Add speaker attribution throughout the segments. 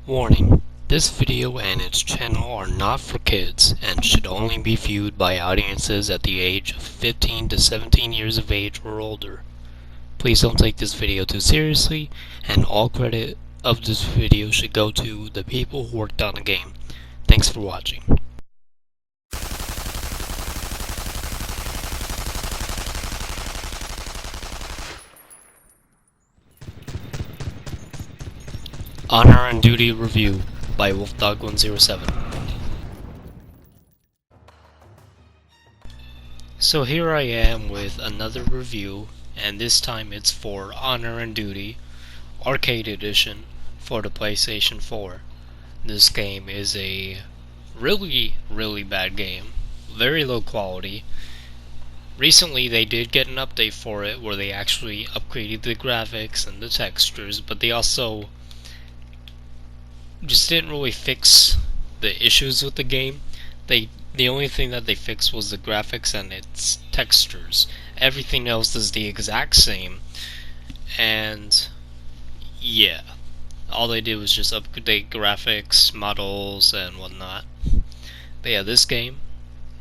Speaker 1: Warning: this video and its channel are not for kids and should only be viewed by audiences at the age of 15 to 17 years of age or older. Please don't take this video too seriously, and all credit of this video should go to the people who worked on the game. Thanks for watching. Honor and Duty Review by Wolfdog107. So here I am with another review, and this time it's for Honor and Duty Arcade Edition for the PlayStation 4. This game is a really bad game, very low quality. Recently they did get an update for it where they actually upgraded the graphics and the textures, but they also just didn't really fix the issues with the game. The only thing that they fixed was the graphics and its textures. Everything else is the exact same, and yeah, all they did was just update graphics, models, and whatnot. But yeah, this game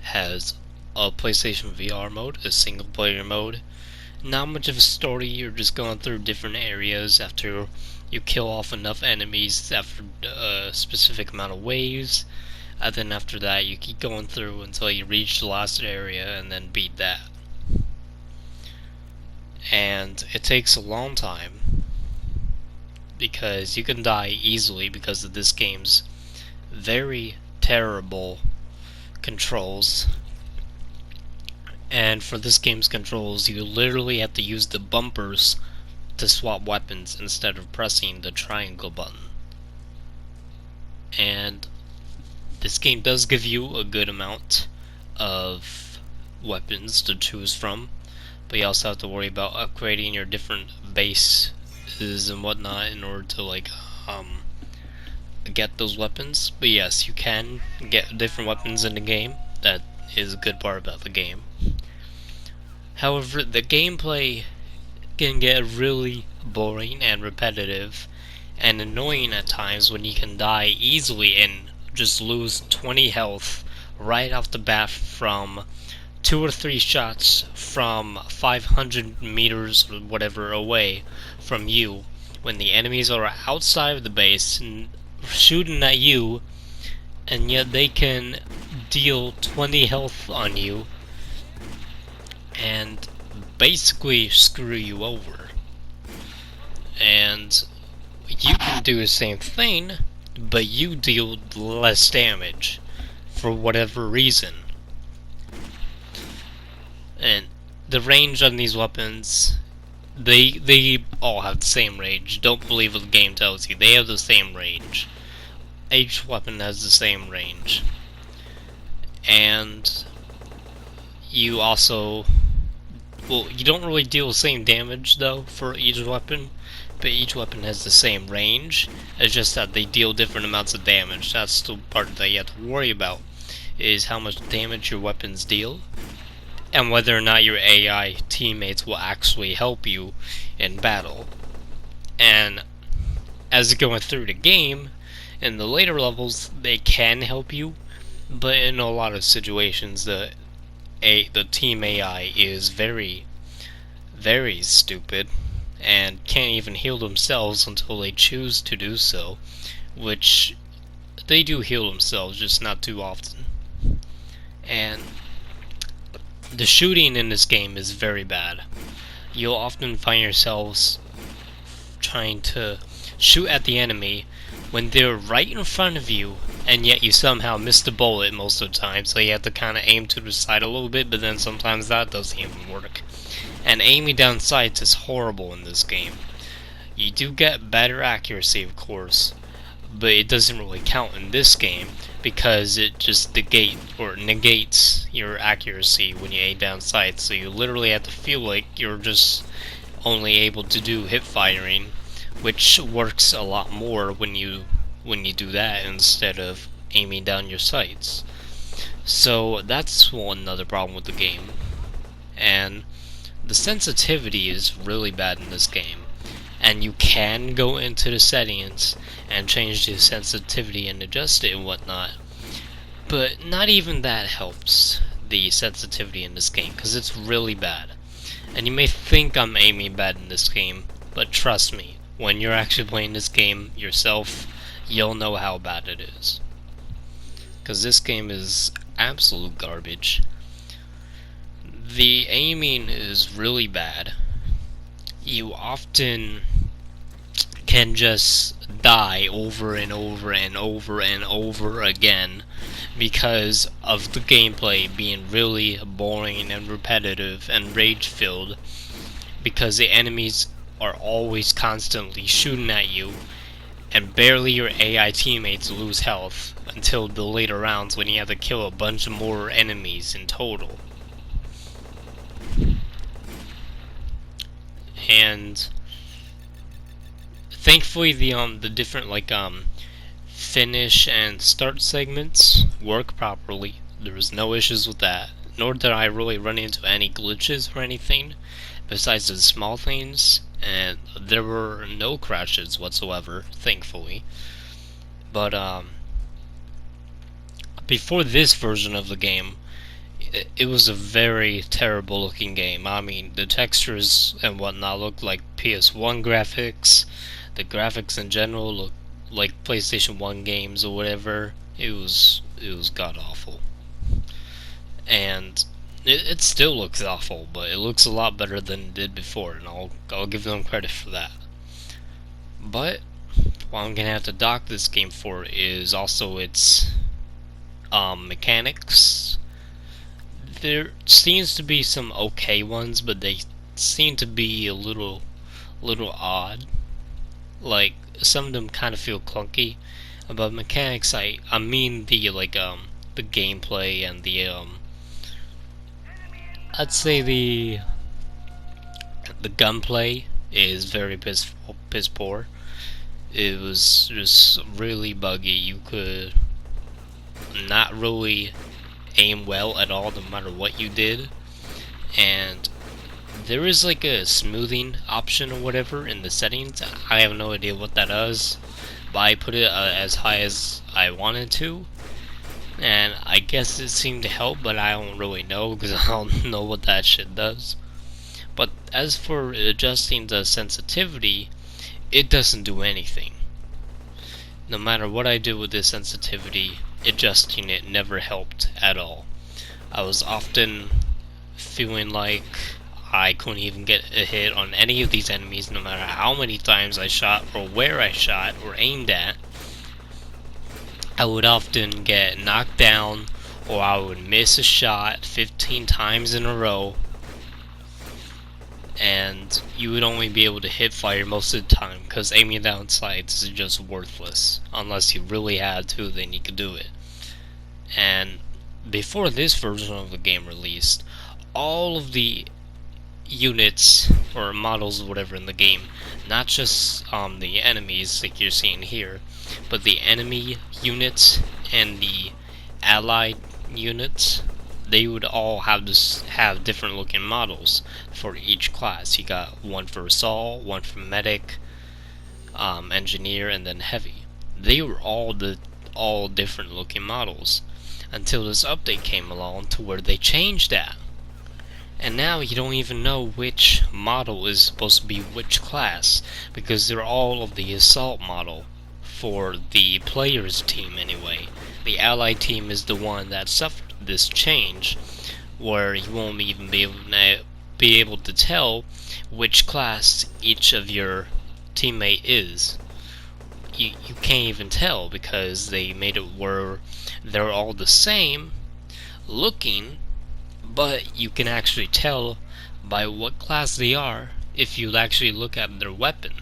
Speaker 1: has a PlayStation VR mode, a single player mode. Not much of a story, you're just going through different areas after you kill off enough enemies after a specific amount of waves, and then after that you keep going through until you reach the last area and then beat that. And it takes a long time because you can die easily because of this game's very terrible controls. And for this game's controls, you literally have to use the bumpers to swap weapons instead of pressing the triangle button. And this game does give you a good amount of weapons to choose from, but you also have to worry about upgrading your different bases and whatnot in order to get those weapons. But yes, you can get different weapons in the game. That is a good part about the game. However, the gameplay can get really boring and repetitive and annoying at times when you can die easily and just lose 20 health right off the bat from 2 or 3 shots from 500 meters or whatever away from you, when the enemies are outside of the base and shooting at you, and yet they can deal 20 health on you and basically screw you over. And you can do the same thing, but you deal less damage for whatever reason. And the range on these weapons, they all have the same range. Don't believe what the game tells you. They have the same range. Each weapon has the same range. And you also, well, you don't really deal the same damage though for each weapon, but each weapon has the same range. It's just that they deal different amounts of damage. That's the part that you have to worry about, is how much damage your weapons deal, and whether or not your AI teammates will actually help you in battle. And as you're going through the game, in the later levels, they can help you, but in a lot of situations, the team AI is very stupid and can't even heal themselves until they choose to do so, which they do heal themselves, just not too often. And the shooting in this game is very bad. You'll often find yourselves trying to shoot at the enemy when they're right in front of you, and yet you somehow miss the bullet most of the time, so you have to kind of aim to the side a little bit, but then sometimes that doesn't even work. And aiming down sights is horrible in this game. You do get better accuracy, of course, but it doesn't really count in this game because it just negates your accuracy when you aim down sights, so you literally have to feel like you're just only able to do hip firing, which works a lot more when you do that instead of aiming down your sights. So that's another problem with the game. And the sensitivity is really bad in this game. and you can go into the settings and change the sensitivity and adjust it and whatnot, but not even that helps the sensitivity in this game, because it's really bad. And you may think I'm aiming bad in this game, but trust me, when you're actually playing this game yourself, you'll know how bad it is. Because this game is absolute garbage. The aiming is really bad. You often can just die over and over and over and over again because of the gameplay being really boring and repetitive and rage-filled, because the enemies are always constantly shooting at you, and barely your AI teammates lose health until the later rounds when you have to kill a bunch of more enemies in total. And thankfully the different finish and start segments work properly. There was no issues with that, nor did I really run into any glitches or anything besides the small things, and there were no crashes whatsoever, thankfully. But before this version of the game, it was a very terrible looking game. I mean, the textures and whatnot looked like PS1 graphics. The graphics in general looked like PlayStation 1 games or whatever. It was god awful. And it still looks awful, but it looks a lot better than it did before, and I'll give them credit for that. But what I'm gonna have to dock this game for is also its mechanics. There seems to be some okay ones, but they seem to be a little odd. Like, some of them kind of feel clunky. About mechanics, I mean the the gameplay and the I'd say the gunplay is very piss poor. It was just really buggy. You could not really aim well at all, no matter what you did. And there is like a smoothing option or whatever in the settings. I have no idea what that is, but I put it as high as I wanted to, and I guess it seemed to help, but I don't really know because I don't know what that shit does. But as for adjusting the sensitivity, it doesn't do anything. No matter what I do with this sensitivity, adjusting it never helped at all. I was often feeling like I couldn't even get a hit on any of these enemies, no matter how many times I shot or where I shot or aimed at. I would often get knocked down, or I would miss a shot 15 times in a row, and you would only be able to hit fire most of the time, because aiming down sights is just worthless. Unless you really had to, then you could do it. And before this version of the game released, all of the units or models or whatever in the game, not just the enemies like you're seeing here, but the enemy units and the allied units, they would all have different looking models for each class. You got one for assault, one for medic, engineer, and then heavy. They were all different looking models until this update came along to where they changed that. And now you don't even know which model is supposed to be which class, because they're all of the assault model for the player's team anyway. The allied team is the one that suffered this change, where you won't even be able to tell which class each of your teammate is. You can't even tell, because they made it where they're all the same looking, but you can actually tell by what class they are if you actually look at their weapon,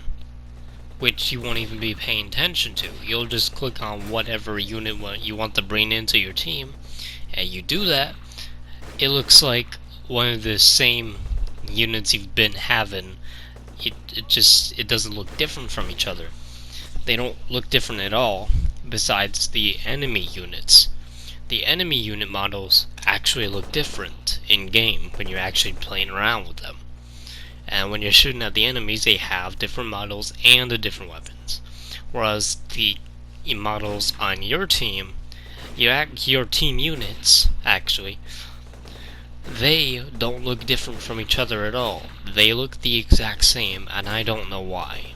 Speaker 1: which you won't even be paying attention to. You'll just click on whatever unit you want to bring into your team, and you do that. It looks like one of the same units you've been having. It doesn't look different from each other. They don't look different at all, besides the enemy units. The enemy unit models actually look different in game when you're actually playing around with them. And when you're shooting at the enemies, they have different models and the different weapons. Whereas the models on your team, your team units, actually, they don't look different from each other at all. They look the exact same, and I don't know why.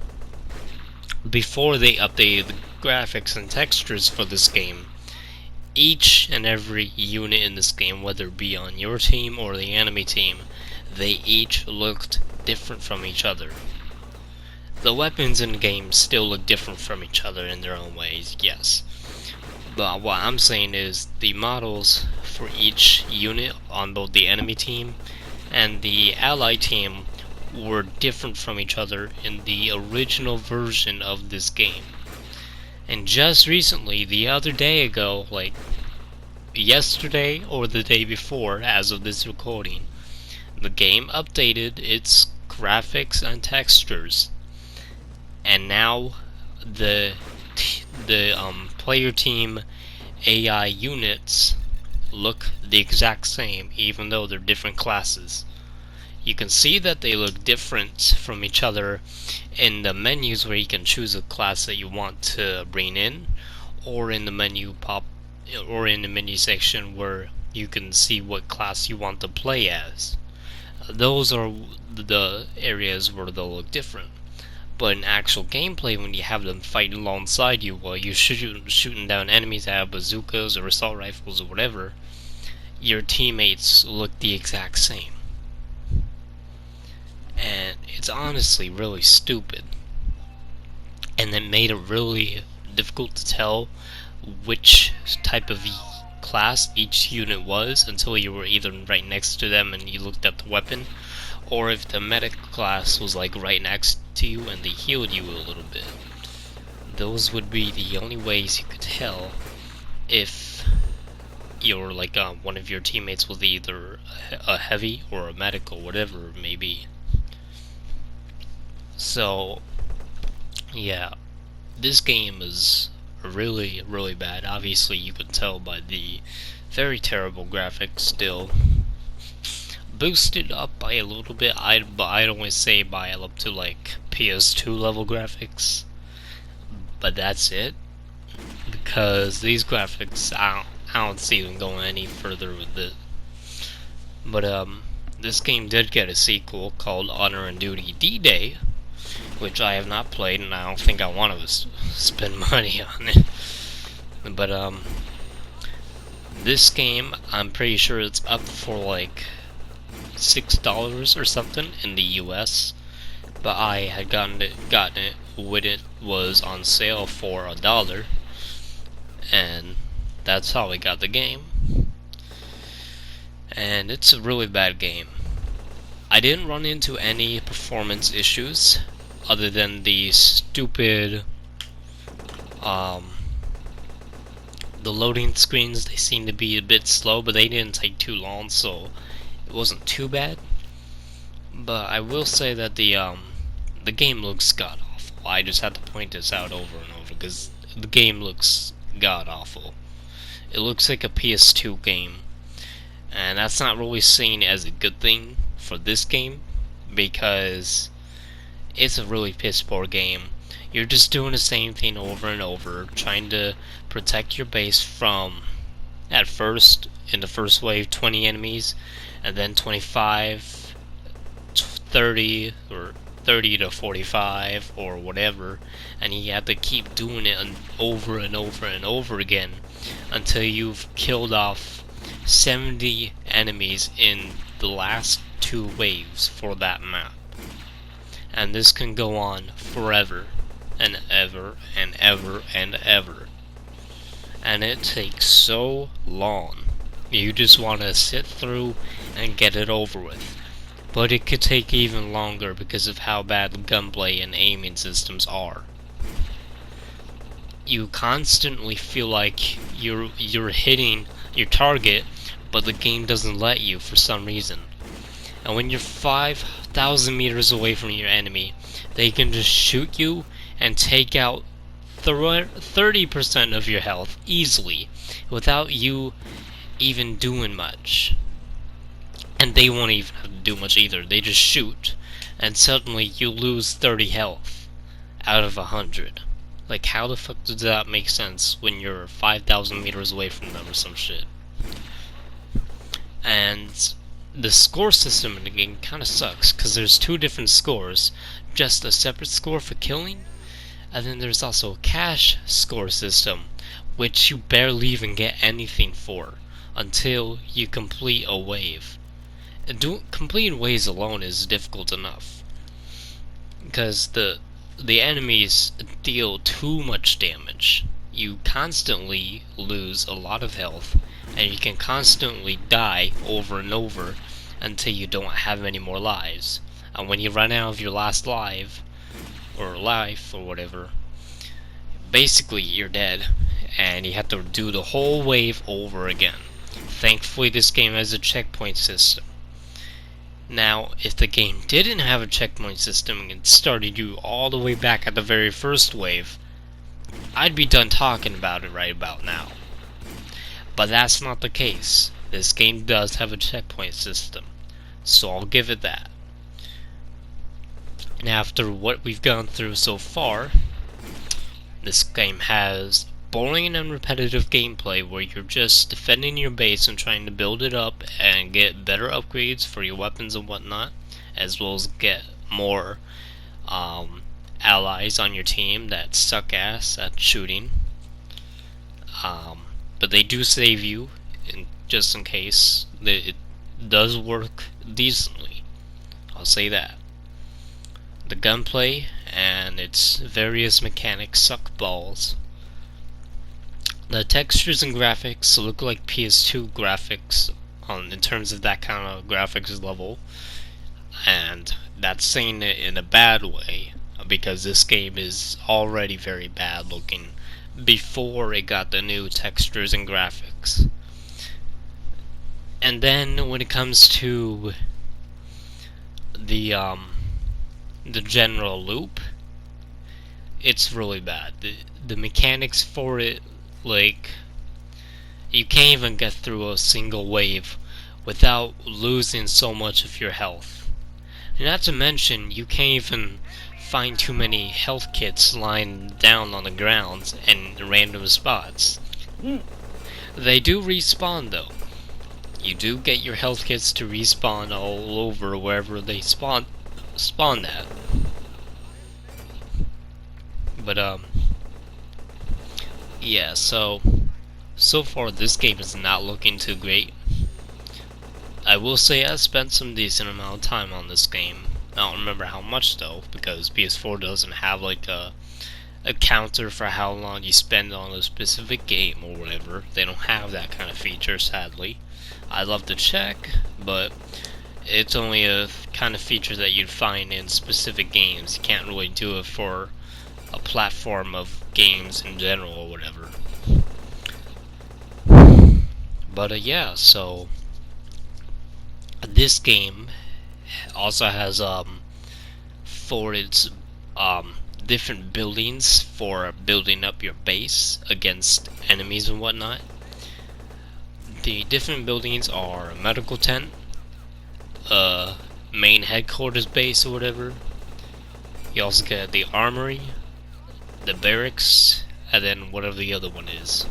Speaker 1: Before they updated the graphics and textures for this game, each and every unit in this game, whether it be on your team or the enemy team, they each looked different from each other. The weapons in the game still look different from each other in their own ways, yes. But what I'm saying is the models for each unit on both the enemy team and the ally team were different from each other in the original version of this game. And just recently, the other day ago, like yesterday or the day before, as of this recording, the game updated its graphics and textures, and now the player team AI units look the exact same, even though they're different classes. You can see that they look different from each other in the menus where you can choose a class that you want to bring in, or in the menu section where you can see what class you want to play as. Those are the areas where they'll look different. But in actual gameplay, when you have them fighting alongside you while you're shooting down enemies that have bazookas or assault rifles or whatever, your teammates look the exact same. And it's honestly really stupid. And it made it really difficult to tell which type of class each unit was until you were either right next to them and you looked at the weapon, or if the medic class was like right next to you and they healed you a little bit. Those would be the only ways you could tell if you're like one of your teammates was either a heavy or a medic or whatever it may be. So yeah, this game is really, really bad. Obviously you can tell by the very terrible graphics still. Boosted up by a little bit, but I'd always say by up to like PS2 level graphics. But that's it, because these graphics, I don't see them going any further with it. But this game did get a sequel called Honor and Duty D-Day, which I have not played, and I don't think I want to spend money on it. But this game, I'm pretty sure it's up for like $6 or something in the US, but I had gotten it when it was on sale for $1, and that's how I got the game. And it's a really bad game. I didn't run into any performance issues other than the stupid the loading screens. They seem to be a bit slow, but they didn't take too long, so it wasn't too bad. But I will say that the game looks god awful. I just had to point this out over and over because the game looks god awful. It looks like a PS2 game, and that's not really seen as a good thing for this game, because it's a really piss poor game. You're just doing the same thing over and over, trying to protect your base from, at first, in the first wave, 20 enemies, and then 25, 30, or 30 to 45, or whatever, and you have to keep doing it over and over and over again until you've killed off 70 enemies in the last 2 waves for that map. And this can go on forever and ever and ever and ever. And it takes so long. You just want to sit through and get it over with. But it could take even longer because of how bad the gunplay and aiming systems are. You constantly feel like you're hitting your target, but the game doesn't let you for some reason. And when you're 5,000 meters away from your enemy, they can just shoot you and take out 30% of your health easily without you even doing much. And they won't even have to do much either. They just shoot, and suddenly you lose 30 health out of 100. Like, how the fuck does that make sense when you're 5,000 meters away from them or some shit? And the score system in the game kind of sucks, because there's two different scores. Just a separate score for killing, and then there's also a cash score system, which you barely even get anything for until you complete a wave. Completing waves alone is difficult enough, because the enemies deal too much damage. You constantly lose a lot of health, and you can constantly die over and over until you don't have any more lives. And when you run out of your last life or whatever, basically you're dead, and you have to do the whole wave over again. Thankfully, this game has a checkpoint system. Now, if the game didn't have a checkpoint system and started you all the way back at the very first wave, I'd be done talking about it right about now. But that's not the case. This game does have a checkpoint system, so I'll give it that. And after what we've gone through so far, this game has boring and repetitive gameplay where you're just defending your base and trying to build it up and get better upgrades for your weapons and whatnot, as well as get more allies on your team that suck ass at shooting. But they do save you, just in case. It does work decently, I'll say that. The gunplay and its various mechanics suck balls. The textures and graphics look like PS2 graphics in terms of that kind of graphics level, and that's saying it in a bad way, because this game is already very bad looking before it got the new textures and graphics. And then when it comes to the general loop, it's really bad. The mechanics for it, like, you can't even get through a single wave without losing so much of your health. And not to mention, you can't even find too many health kits lying down on the ground in random spots. They do respawn though. You do get your health kits to respawn all over wherever they spawn at. But yeah, so far this game is not looking too great. I will say I spent some decent amount of time on this game. I don't remember how much though, because PS4 doesn't have like a counter for how long you spend on a specific game or whatever. They don't have that kind of feature, sadly. I'd love to check, but it's only a kind of feature that you'd find in specific games. You can't really do it for a platform of games in general or whatever. But yeah, so this game also has for its different buildings for building up your base against enemies and whatnot. The different buildings are a medical tent, main headquarters base or whatever. You also get the armory, the barracks, and then whatever the other one is.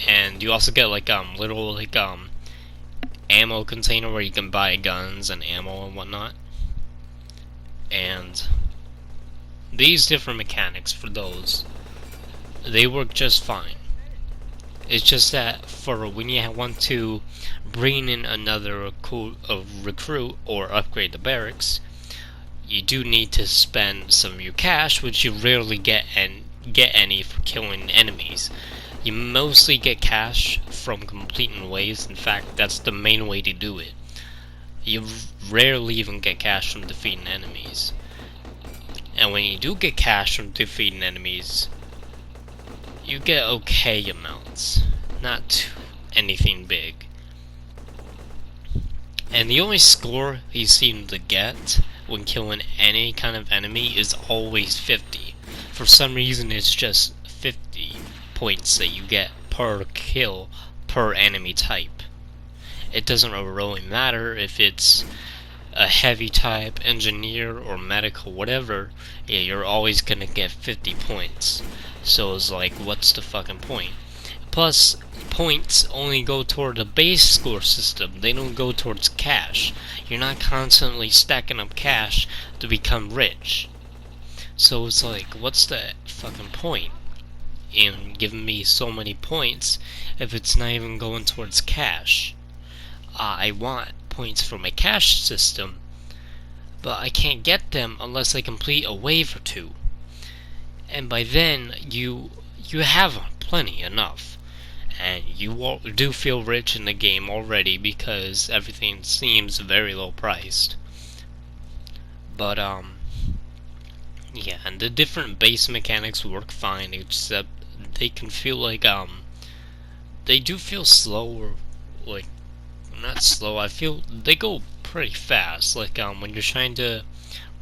Speaker 1: And you also get like little like ammo container where you can buy guns and ammo and whatnot. And these different mechanics for those, they work just fine. It's just that for when you want to bring in another recruit or upgrade the barracks, you do need to spend some of your cash, which you rarely get any for killing enemies. You mostly get cash from completing waves. In fact, that's the main way to do it. You rarely even get cash from defeating enemies. And when you do get cash from defeating enemies, you get okay amounts, not anything big. And the only score you seem to get when killing any kind of enemy is always 50. For some reason, it's just 50 points that you get per kill per enemy type. It doesn't really matter if it's a heavy type, engineer, or medical, whatever, yeah, you're always gonna get 50 points. So it's like, what's the fucking point? Plus, points only go toward the base score system, they don't go towards cash. You're not constantly stacking up cash to become rich. So it's like, what's the fucking point in giving me so many points if it's not even going towards cash? I want points for my cash system, but I can't get them unless I complete a wave or two. And by then, you have plenty enough. And you do feel rich in the game already because everything seems very low priced. But, yeah, and the different base mechanics work fine, except they can feel like, they do feel slow, or, like, not slow, I feel they go pretty fast, like, when you're trying to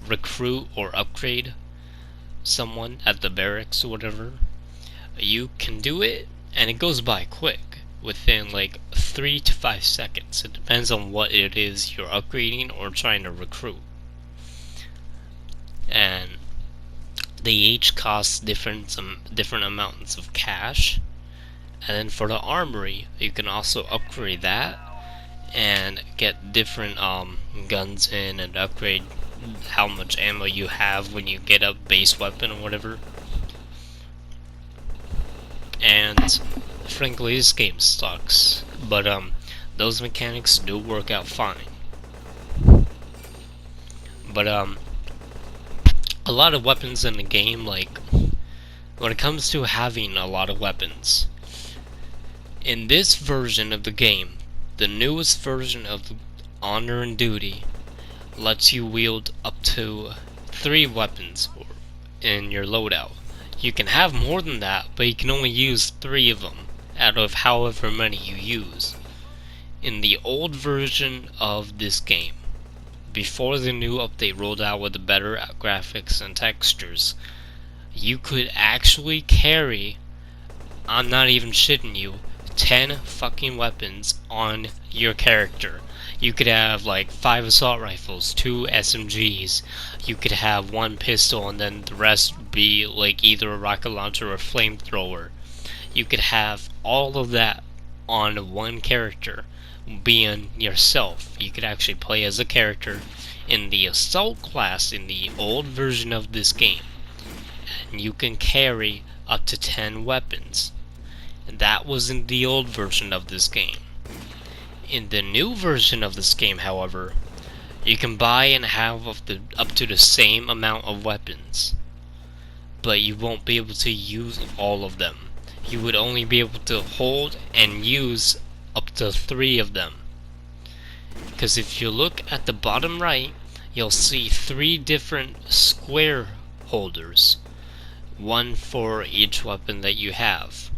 Speaker 1: recruit or upgrade someone at the barracks or whatever, you can do it, and it goes by quick, within, like, 3 to 5 seconds. It depends on what it is you're upgrading or trying to recruit. And they each cost different amounts of cash. And then for the armory, you can also upgrade that and get different guns in and upgrade how much ammo you have when you get a base weapon or whatever. And frankly, this game sucks, but those mechanics do work out fine. But a lot of weapons in the game, like, when it comes to having a lot of weapons, in this version of the game, the newest version of Honor and Duty lets you wield up to 3 weapons in your loadout. You can have more than that, but you can only use 3 of them out of however many you use. In the old version of this game, before the new update rolled out with the better graphics and textures, you could actually carry, I'm not even shitting you, 10 fucking weapons on your character. You could have like 5 assault rifles, 2 SMGs, you could have 1 pistol, and then the rest be like either a rocket launcher or a flamethrower. You could have all of that on one character, being yourself. You could actually play as a character in the assault class in the old version of this game, and you can carry up to 10 weapons. That was in the old version of this game. In the new version of this game, however, you can buy and have up to the same amount of weapons, but you won't be able to use all of them. You would only be able to hold and use up to 3 of them. Because if you look at the bottom right, you'll see 3 different square holders, 1 for each weapon that you have,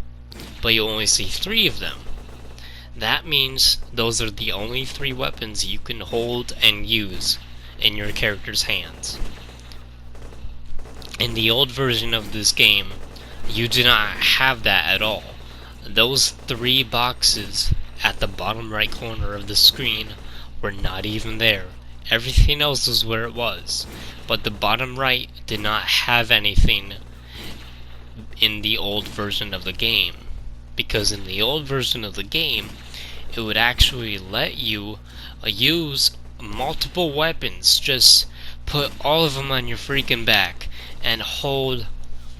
Speaker 1: but you only see 3 of them. That means those are the only 3 weapons you can hold and use in your character's hands. In the old version of this game, you do not have that at all. Those 3 boxes at the bottom right corner of the screen were not even there. Everything else was where it was, but the bottom right did not have anything in the old version of the game. Because in the old version of the game, it would actually let you use multiple weapons. Just put all of them on your freaking back and hold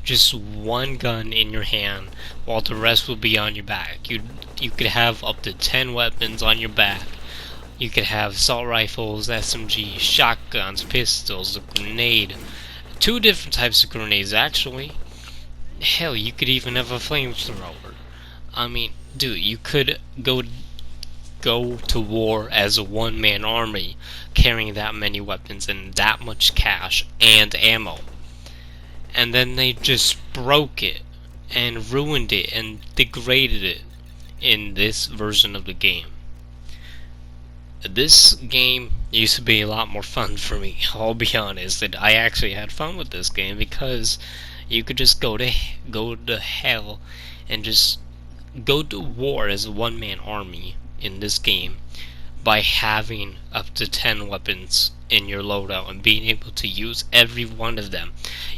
Speaker 1: just 1 gun in your hand while the rest will be on your back. You could have up to 10 weapons on your back. You could have assault rifles, SMG, shotguns, pistols, a grenade, 2 different types of grenades actually. Hell, you could even have a flamethrower. I mean, dude, you could go to war as a 1-man army carrying that many weapons and that much cash and ammo. And then they just broke it and ruined it and degraded it in this version of the game. This game used to be a lot more fun for me, I'll be honest. That I actually had fun with this game because you could just go to hell and just go to war as a 1-man army in this game by having up to 10 weapons in your loadout and being able to use every one of them.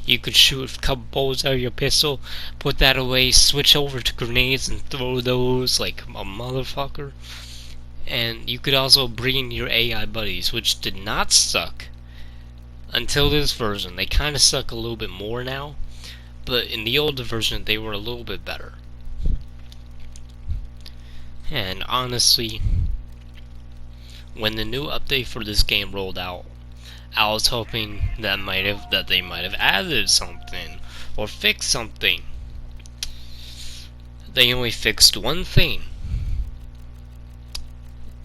Speaker 1: You could shoot a couple bullets out of your pistol, put that away, switch over to grenades and throw those like a motherfucker. And you could also bring your AI buddies, which did not suck until this version. They kind of suck a little bit more now, but in the older version they were a little bit better. And honestly, when the new update for this game rolled out, I was hoping that they might have added something or fixed something. They only fixed one thing: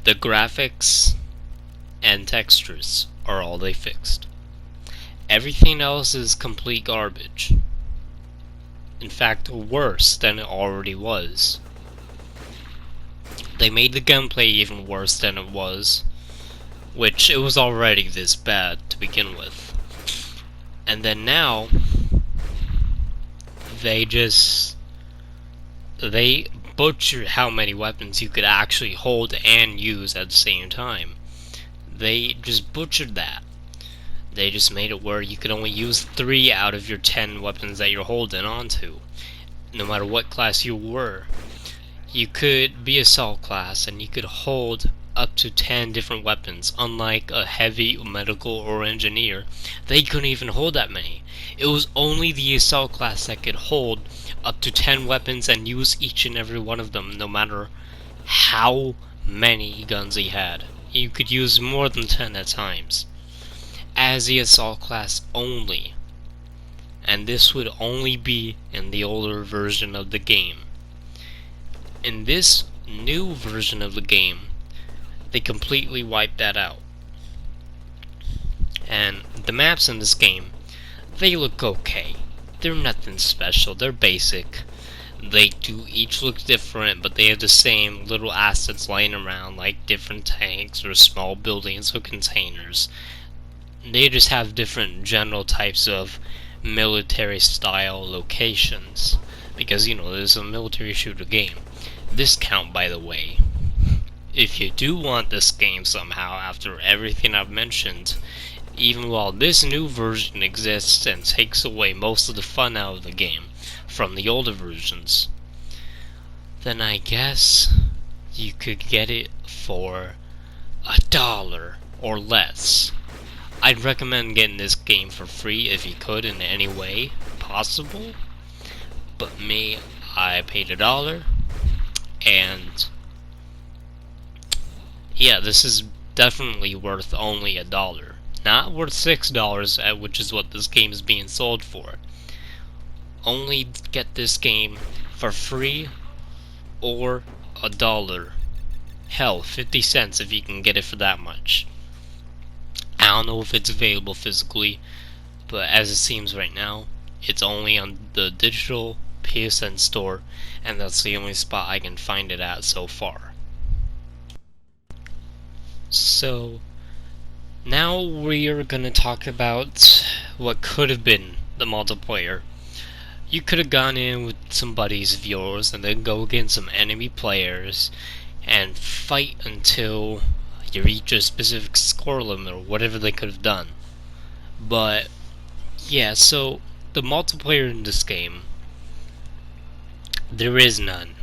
Speaker 1: the graphics and textures are all they fixed. Everything else is complete garbage. In fact, worse than it already was. They made the gunplay even worse than it was, which it was already this bad to begin with. And then now, they butchered how many weapons you could actually hold and use at the same time. They just butchered that. They just made it where you could only use 3 out of your 10 weapons that you're holding onto, no matter what class you were. You could be assault class and you could hold up to 10 different weapons. Unlike a heavy, medical, or engineer, they couldn't even hold that many. It was only the assault class that could hold up to 10 weapons and use each and every one of them, no matter how many guns he had. You could use more than 10 at times, as the assault class only. And this would only be in the older version of the game. In this new version of the game, they completely wiped that out. And the maps in this game, they look okay. They're nothing special, they're basic. They do each look different, but they have the same little assets lying around, like different tanks or small buildings or containers. They just have different general types of military style locations, because, you know, this is a military shooter game. Discount, by the way. If you do want this game somehow, after everything I've mentioned, even while this new version exists and takes away most of the fun out of the game from the older versions, then I guess you could get it for $1 or less. I'd recommend getting this game for free if you could in any way possible. But me, I paid $1, and yeah, this is definitely worth only $1. Not worth $6, which is what this game is being sold for. Only get this game for free or $1. Hell, 50 cents if you can get it for that much. I don't know if it's available physically, but as it seems right now, it's only on the digital PSN store, and that's the only spot I can find it at so far. So, now we're gonna talk about what could have been the multiplayer. You could have gone in with some buddies of yours and then go against some enemy players and fight until you reach a specific score limit or whatever they could have done. But yeah, so the multiplayer in this game, there is none.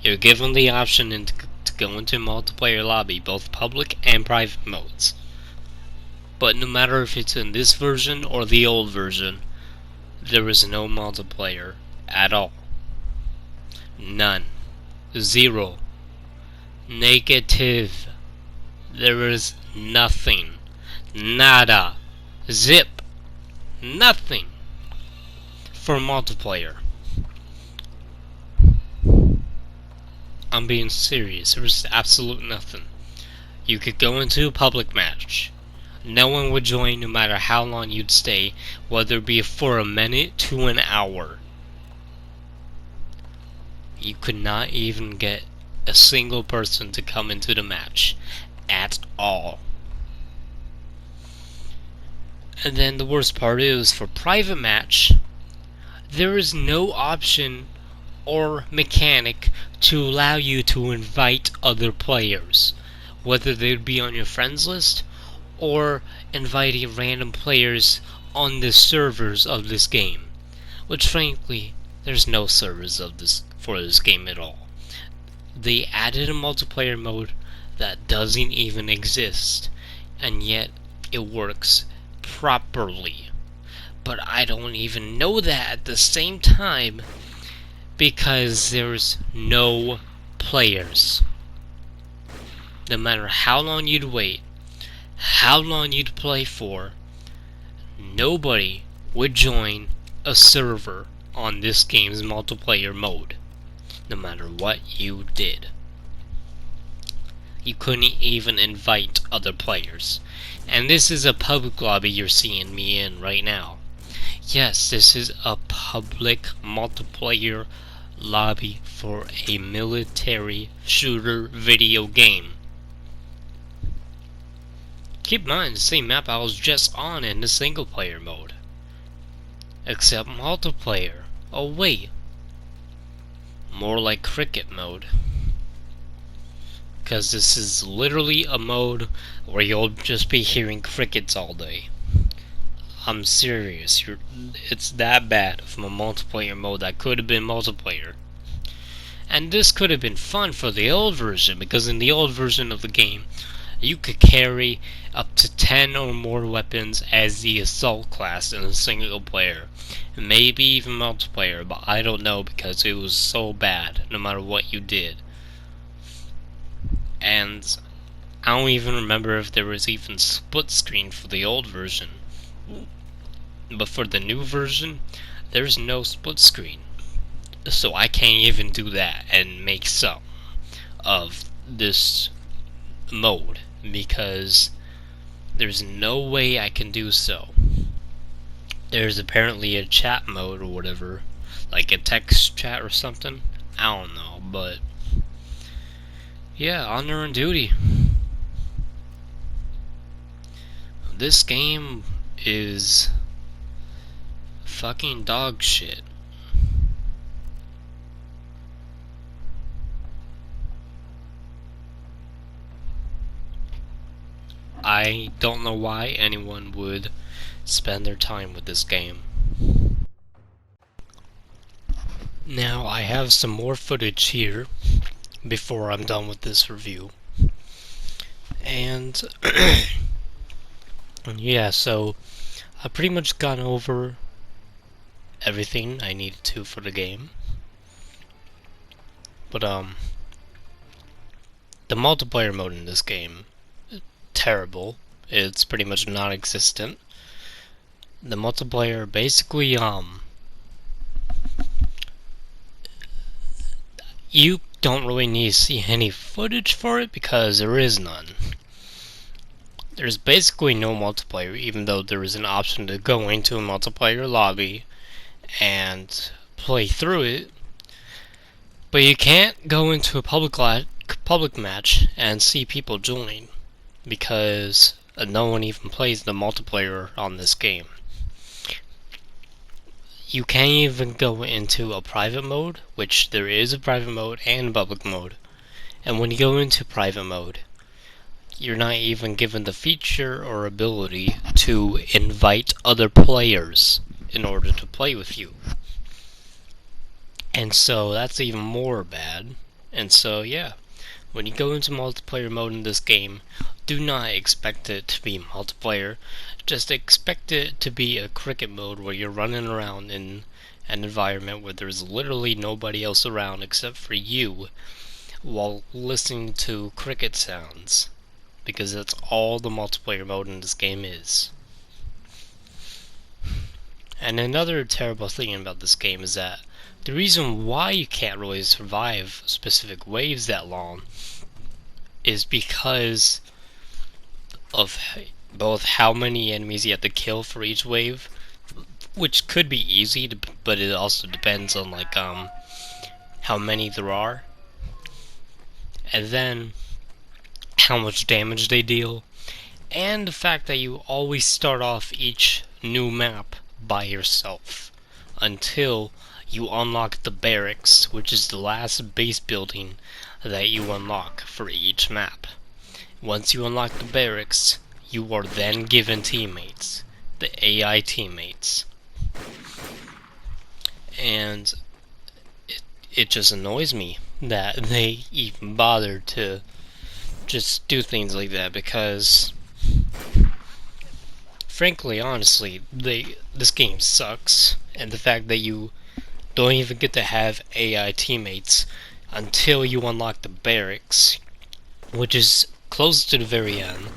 Speaker 1: You're given the option to go into a multiplayer lobby, both public and private modes. But no matter if it's in this version or the old version, there is no multiplayer at all. None. Zero. Negative. There is nothing. Nada. Zip. Nothing for multiplayer. I'm being serious. There was absolutely nothing. You could go into a public match. No one would join no matter how long you'd stay, whether it be for a minute to an hour. You could not even get a single person to come into the match at all. And then the worst part is, for private match, there is no option or mechanic to allow you to invite other players, whether they'd be on your friends list or inviting random players on the servers of this game, which frankly there's no servers of this for this game at all. They added a multiplayer mode that doesn't even exist, and yet it works properly. But I don't even know that at the same time because there's no players. No matter how long you'd wait, how long you'd play for, nobody would join a server on this game's multiplayer mode, no matter what you did. You couldn't even invite other players. And this is a public lobby you're seeing me in right now. Yes, this is a public multiplayer lobby for a military shooter video game. Keep in mind, the same map I was just on in the single player mode. Except multiplayer. Oh wait. More like cricket mode. Because this is literally a mode where you'll just be hearing crickets all day. I'm serious. It's that bad from a multiplayer mode that could have been multiplayer. And this could have been fun for the old version, because in the old version of the game, you could carry up to 10 or more weapons as the assault class in a single player. Maybe even multiplayer, but I don't know because it was so bad no matter what you did. And I don't even remember if there was even split screen for the old version. But for the new version, there's no split screen. So I can't even do that and make some of this mode, because there's no way I can do so. There's apparently a chat mode or whatever, like a text chat or something. I don't know, but yeah, honor and duty. This game is fucking dog shit. I don't know why anyone would spend their time with this game. Now, I have some more footage here before I'm done with this review. And yeah, so I've pretty much gone over everything I needed to for the game. But the multiplayer mode in this game, terrible. It's pretty much non-existent. The multiplayer basically you don't really need to see any footage for it because there is none. There's basically no multiplayer, even though there is an option to go into a multiplayer lobby and play through it. But you can't go into a public match and see people join, because no one even plays the multiplayer on this game. You can't even go into a private mode, which there is a private mode and a public mode. And when you go into private mode, you're not even given the feature or ability to invite other players in order to play with you. And so that's even more bad. And so yeah, when you go into multiplayer mode in this game, do not expect it to be multiplayer. Just expect it to be a cricket mode where you're running around in an environment where there's literally nobody else around except for you while listening to cricket sounds. Because that's all the multiplayer mode in this game is. And another terrible thing about this game is that the reason why you can't really survive specific waves that long is because of both how many enemies you have to kill for each wave, which could be easy, but it also depends on like how many there are, and then how much damage they deal, and the fact that you always start off each new map by yourself until you unlock the barracks, which is the last base building that you unlock for each map. Once you unlock the barracks, you are then given teammates, the AI teammates. And it just annoys me that they even bothered to just do things like that, because frankly, honestly, this game sucks, and the fact that you don't even get to have AI teammates until you unlock the barracks, which is close to the very end.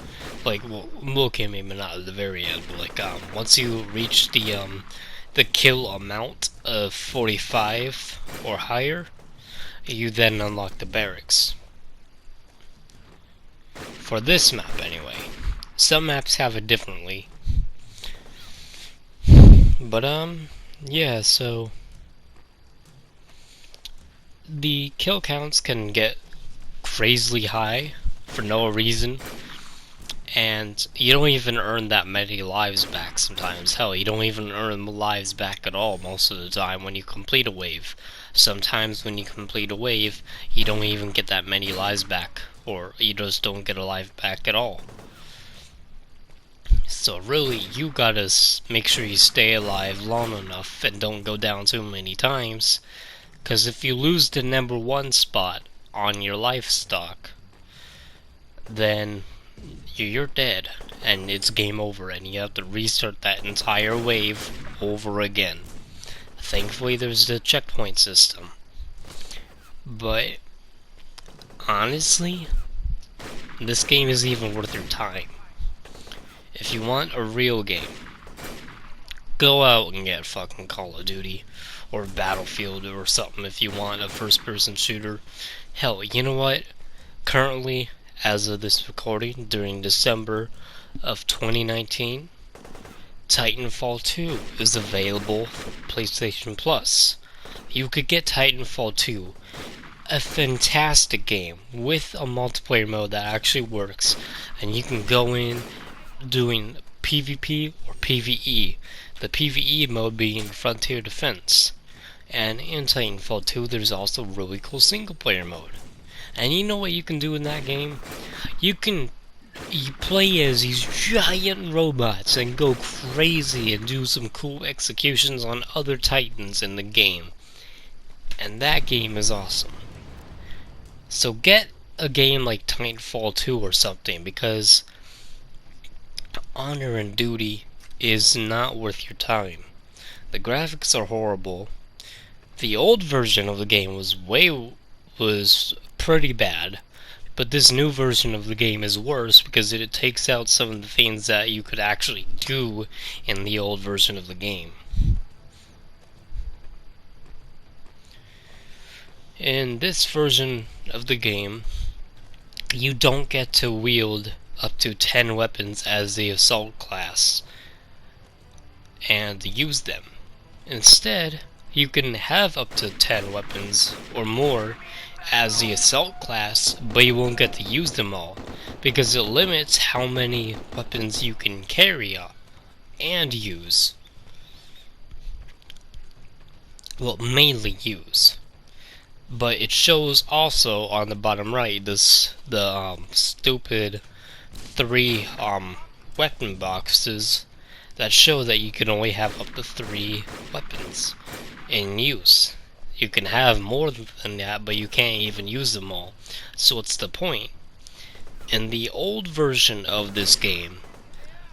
Speaker 1: Like, well, okay, maybe not at the very end, but like, once you reach the kill amount of 45 or higher, you then unlock the barracks. For this map, anyway. Some maps have it differently. But, yeah, so the kill counts can get crazily high for no reason, and you don't even earn that many lives back sometimes. Hell, you don't even earn lives back at all most of the time when you complete a wave. Sometimes when you complete a wave, you don't even get that many lives back, or you just don't get a life back at all. So really, you gotta make sure you stay alive long enough and don't go down too many times, because if you lose the number 1 spot on your life stock, then you're dead, and it's game over, and you have to restart that entire wave over again. Thankfully, there's the checkpoint system. But honestly, this game isn't even worth your time. If you want a real game, go out and get fucking Call of Duty or Battlefield or something if you want a first-person shooter. Hell, you know what? Currently, as of this recording, during December of 2019, Titanfall 2 is available for PlayStation Plus. You could get Titanfall 2, a fantastic game with a multiplayer mode that actually works, and you can go in doing PvP or PvE, the PvE mode being Frontier Defense. And in Titanfall 2 there's also really cool single player mode. And you know what you can do in that game? You play as these giant robots and go crazy and do some cool executions on other titans in the game. And that game is awesome. So get a game like Titanfall 2 or something, because Honor and Duty is not worth your time. The graphics are horrible. The old version of the game was pretty bad, but this new version of the game is worse because it takes out some of the things that you could actually do in the old version of the game. In this version of the game, you don't get to wield up to 10 weapons as the assault class and use them. Instead, you can have up to 10 weapons or more as the assault class, but you won't get to use them all, because it limits how many weapons you can carry up and use. Well, mainly use. But it shows also on the bottom right the stupid 3 weapon boxes that show that you can only have up to 3 weapons in use. You can have more than that, but you can't even use them all. So what's the point? In the old version of this game,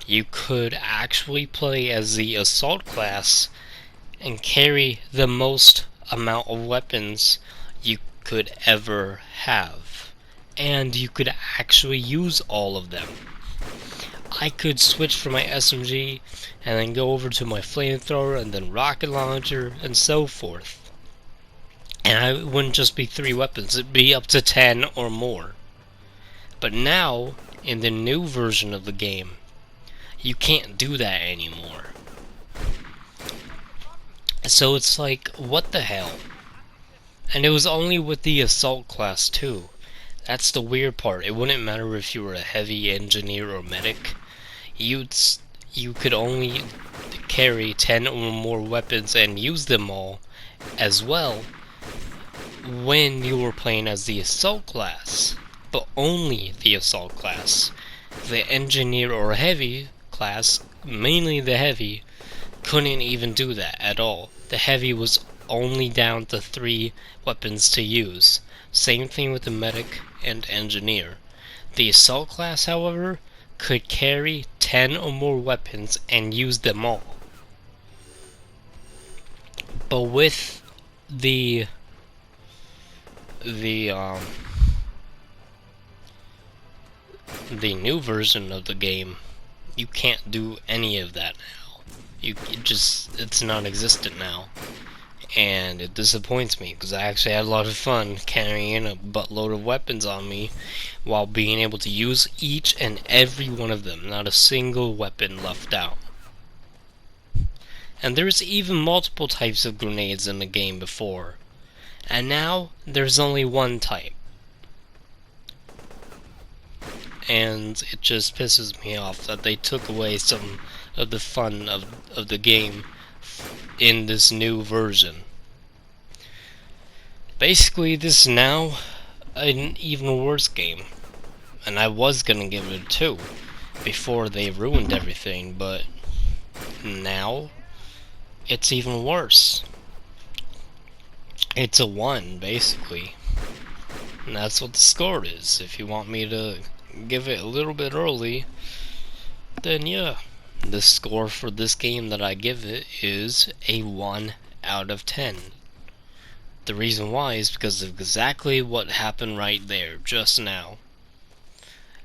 Speaker 1: you could actually play as the assault class and carry the most amount of weapons you could ever have. And you could actually use all of them. I could switch from my SMG and then go over to my flamethrower and then rocket launcher and so forth. And it wouldn't just be 3 weapons, it'd be up to 10 or more. But now, in the new version of the game, you can't do that anymore. So it's like, what the hell? And it was only with the assault class too. That's the weird part. It wouldn't matter if you were a heavy engineer or medic. You could only carry 10 or more weapons and use them all as well when you were playing as the assault class, but only the assault class. The engineer or heavy class, mainly the heavy, couldn't even do that at all. The heavy was only down to 3 weapons to use. Same thing with the medic and engineer. The assault class, however, could carry 10 or more weapons and use them all. But with the new version of the game, you can't do any of that now. It's non-existent now. And it disappoints me, because I actually had a lot of fun carrying a buttload of weapons on me while being able to use each and every one of them, not a single weapon left out. And there's even multiple types of grenades in the game before, and now there's only one type. And it just pisses me off that they took away some of the fun of the game in this new version. Basically, this is now an even worse game, and I was gonna give it a 2 before they ruined everything, but now it's even worse. It's a 1, basically, and that's what the score is. If you want me to give it a little bit early, then yeah, the score for this game that I give it is a 1 out of 10. The reason why is because of exactly what happened right there, just now.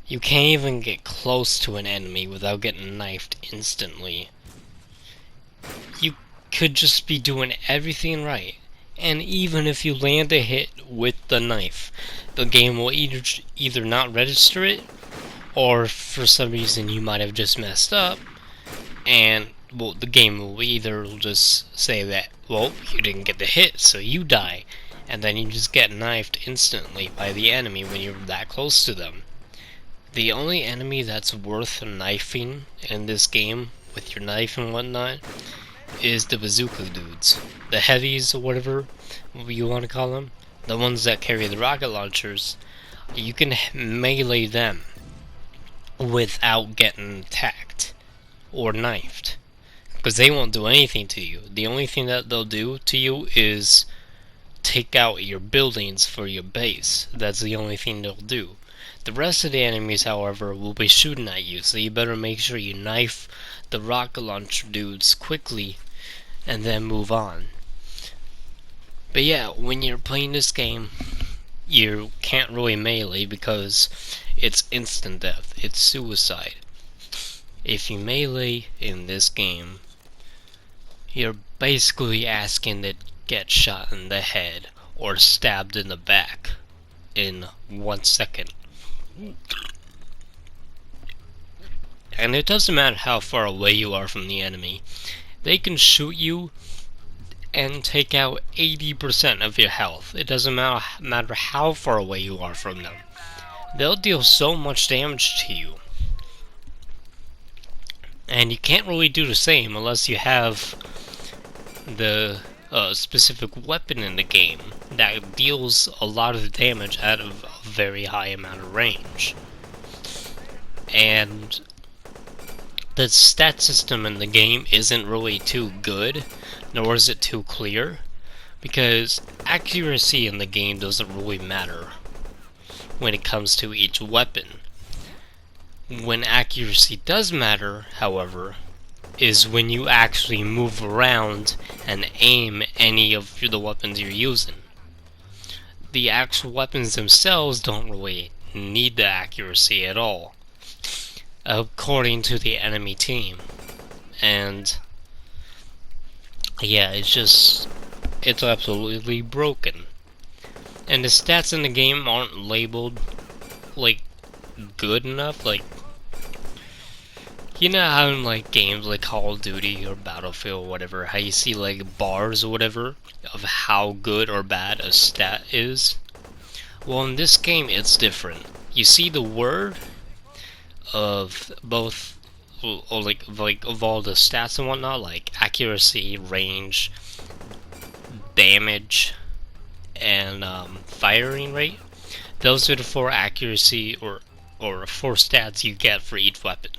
Speaker 1: You can't even get close to an enemy without getting knifed instantly. You could just be doing everything right, and even if you land a hit with the knife, the game will either not register it, or for some reason you might have just messed up, and well, the game will either just say that, well, you didn't get the hit, so you die, and then you just get knifed instantly by the enemy when you're that close to them. The only enemy that's worth knifing in this game, with your knife and whatnot, is the bazooka dudes. The heavies, or whatever you want to call them, the ones that carry the rocket launchers, you can melee them without getting attacked or knifed, because they won't do anything to you. The only thing that they'll do to you is take out your buildings for your base. That's the only thing they'll do. The rest of the enemies, however, will be shooting at you, so you better make sure you knife the rocket launcher dudes quickly and then move on. But yeah, when you're playing this game, you can't really melee because it's instant death. It's suicide. If you melee in this game, you're basically asking to get shot in the head or stabbed in the back in 1 second. And it doesn't matter how far away you are from the enemy. They can shoot you and take out 80% of your health. It doesn't matter how far away you are from them. They'll deal so much damage to you. And you can't really do the same unless you have the specific weapon in the game that deals a lot of damage out of a very high amount of range. And the stat system in the game isn't really too good, nor is it too clear, because accuracy in the game doesn't really matter when it comes to each weapon. When accuracy does matter, however, is when you actually move around and aim any of the weapons you're using. The actual weapons themselves don't really need the accuracy at all, according to the enemy team. And yeah, it's absolutely broken. And the stats in the game aren't labeled like good enough. Like, you know how in like games like Call of Duty or Battlefield or whatever, how you see like bars or whatever of how good or bad a stat is? Well, in this game it's different. You see the word of both or like of all the stats and whatnot, like accuracy, range, damage, and firing rate. Those are the 4 accuracy or 4 stats you get for each weapon.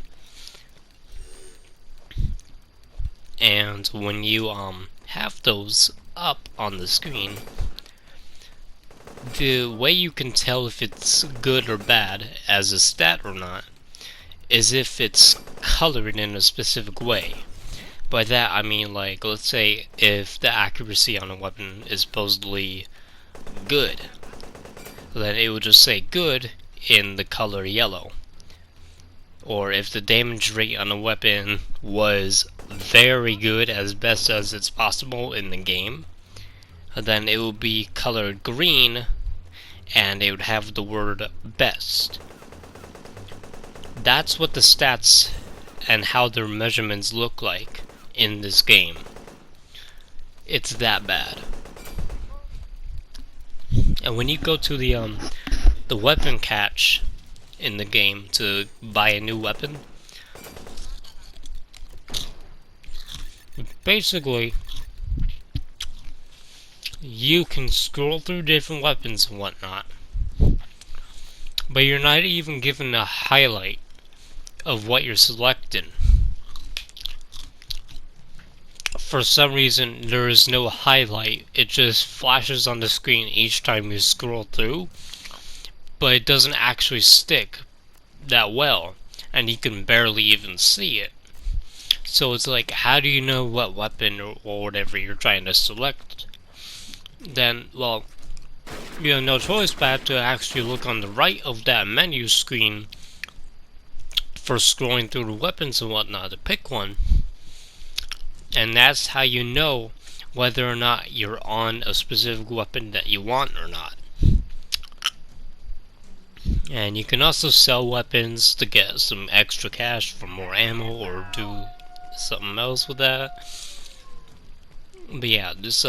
Speaker 1: And when you have those up on the screen, the way you can tell if it's good or bad as a stat or not is if it's colored in a specific way. By that I mean, like, let's say if the accuracy on a weapon is supposedly good, then it will just say good in the color yellow. Or if the damage rate on a weapon was very good, as best as it's possible in the game, then it will be colored green and it would have the word best. That's what the stats and how their measurements look like in this game. It's that bad. And when you go to the weapon catch in the game to buy a new weapon, basically you can scroll through different weapons and whatnot, but you're not even given a highlight of what you're selecting. For some reason, there is no highlight. It just flashes on the screen each time you scroll through, but it doesn't actually stick that well, and you can barely even see it. So it's like, how do you know what weapon or whatever you're trying to select? Then, well, you have no choice but to actually look on the right of that menu screen for scrolling through the weapons and whatnot to pick one. And that's how you know whether or not you're on a specific weapon that you want or not. And you can also sell weapons to get some extra cash for more ammo or do something else with that. But yeah, this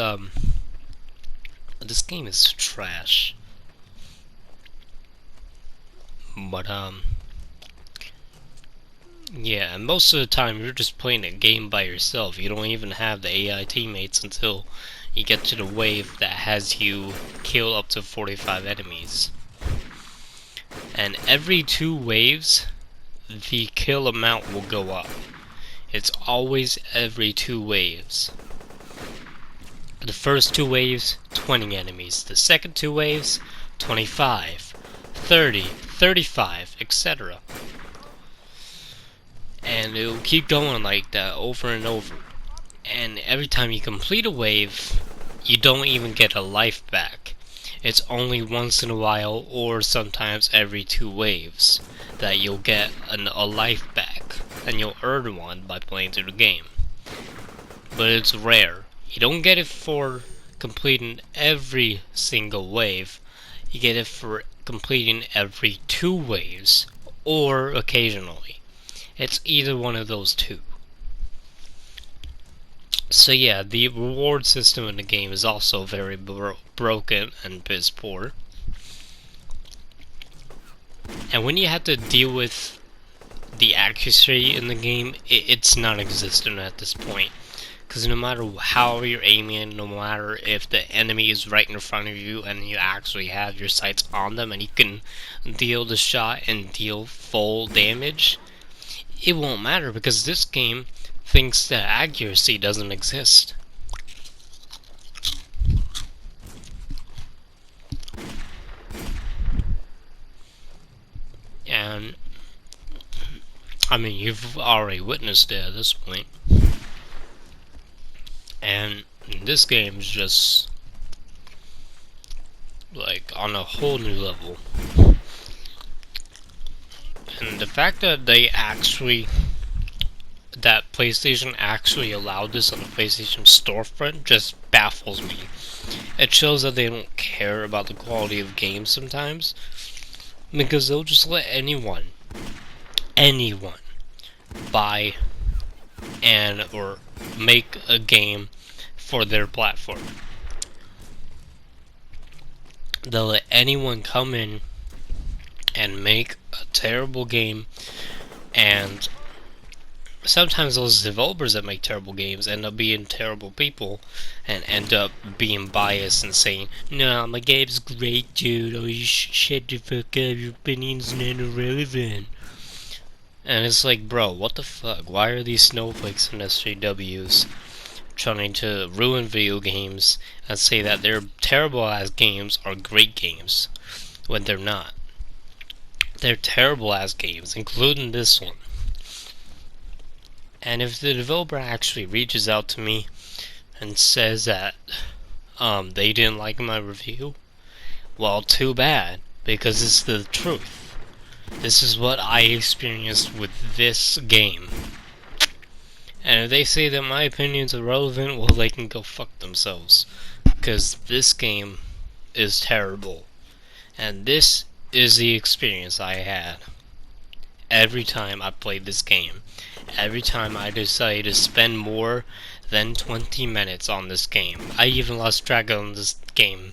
Speaker 1: game is trash. But yeah, and most of the time you're just playing a game by yourself. You don't even have the AI teammates until you get to the wave that has you kill up to 45 enemies. And every 2 waves, the kill amount will go up. It's always every 2 waves. The first 2 waves, 20 enemies. The second 2 waves, 25, 30, 35, etc. And it will keep going like that over and over. And every time you complete a wave, you don't even get a life back. It's only once in a while, or sometimes every 2 waves, that you'll get a life back, and you'll earn one by playing through the game. But it's rare. You don't get it for completing every single wave. You get it for completing every 2 waves, or occasionally. It's either one of those 2. So yeah, the reward system in the game is also very broken and piss poor. And when you have to deal with the accuracy in the game, it's non-existent at this point. Because no matter how you're aiming, no matter if the enemy is right in front of you and you actually have your sights on them and you can deal the shot and deal full damage, it won't matter because this game thinks that accuracy doesn't exist. And I mean, you've already witnessed it at this point. And this game is just like on a whole new level. And the fact that that PlayStation actually allowed this on the PlayStation storefront just baffles me. It shows that they don't care about the quality of games sometimes, because they'll just let anyone buy or make a game for their platform. They'll let anyone come in and make a terrible game and sometimes those developers that make terrible games end up being terrible people and end up being biased and saying, "No, my game's great, dude. Oh, you shut the fuck up. Your opinion's not irrelevant." And it's like, bro, what the fuck? Why are these snowflakes and SJWs trying to ruin video games and say that their terrible ass games are great games when they're not? They're terrible ass games, including this one. And if the developer actually reaches out to me and says that they didn't like my review, well, too bad, because it's the truth. This is what I experienced with this game. And if they say that my opinion's irrelevant, well, they can go fuck themselves. Because this game is terrible. And this is the experience I had every time I played this game. Every time I decided to spend more than 20 minutes on this game. I even lost track on this game,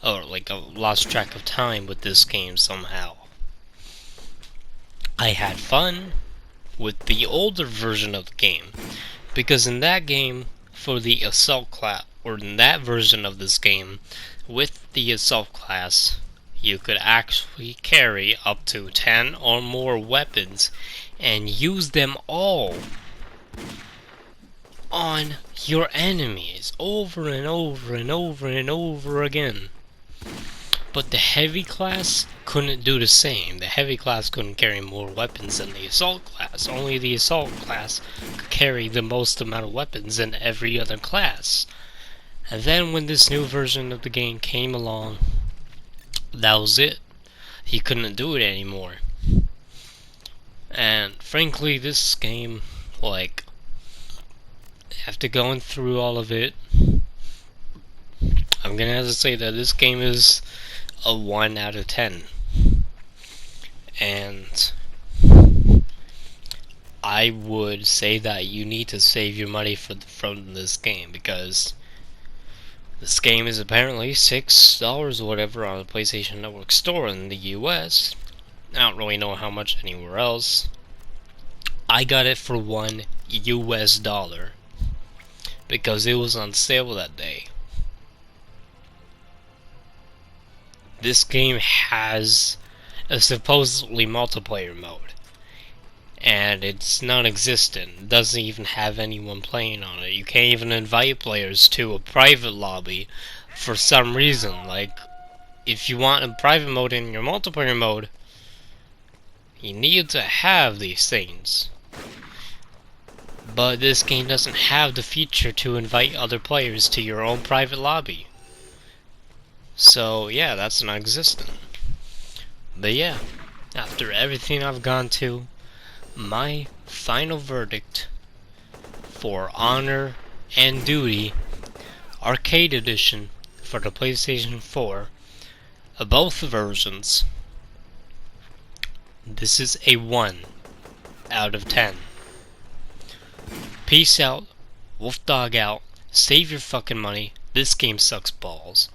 Speaker 1: or lost track of time with this game somehow. I had fun with the older version of the game, because in that game, for the assault class, or in that version of this game, with the assault class, you could actually carry up to 10 or more weapons and use them all on your enemies over and over and over and over again. But the heavy class couldn't do the same. The heavy class couldn't carry more weapons than the assault class. Only the assault class could carry the most amount of weapons than every other class. And then when this new version of the game came along, that was it. He couldn't do it anymore. And frankly, this game, after going through all of it, I'm gonna have to say that this game is a 1 out of 10. And I would say that you need to save your money from this game, because this game is apparently $6 or whatever on the PlayStation Network store in the US. I don't really know how much anywhere else. I got it for $1 US because it was on sale that day. This game has a supposedly multiplayer mode, and it's non-existent. It doesn't even have anyone playing on it. You can't even invite players to a private lobby for some reason. Like, if you want a private mode in your multiplayer mode, you need to have these things. But this game doesn't have the feature to invite other players to your own private lobby. So yeah, that's non-existent. But yeah, after everything I've gone to, my final verdict for Honor and Duty Arcade Edition for the PlayStation 4, both versions, this is a 1 out of 10. Peace out, Wolf Dog out, save your fucking money, this game sucks balls.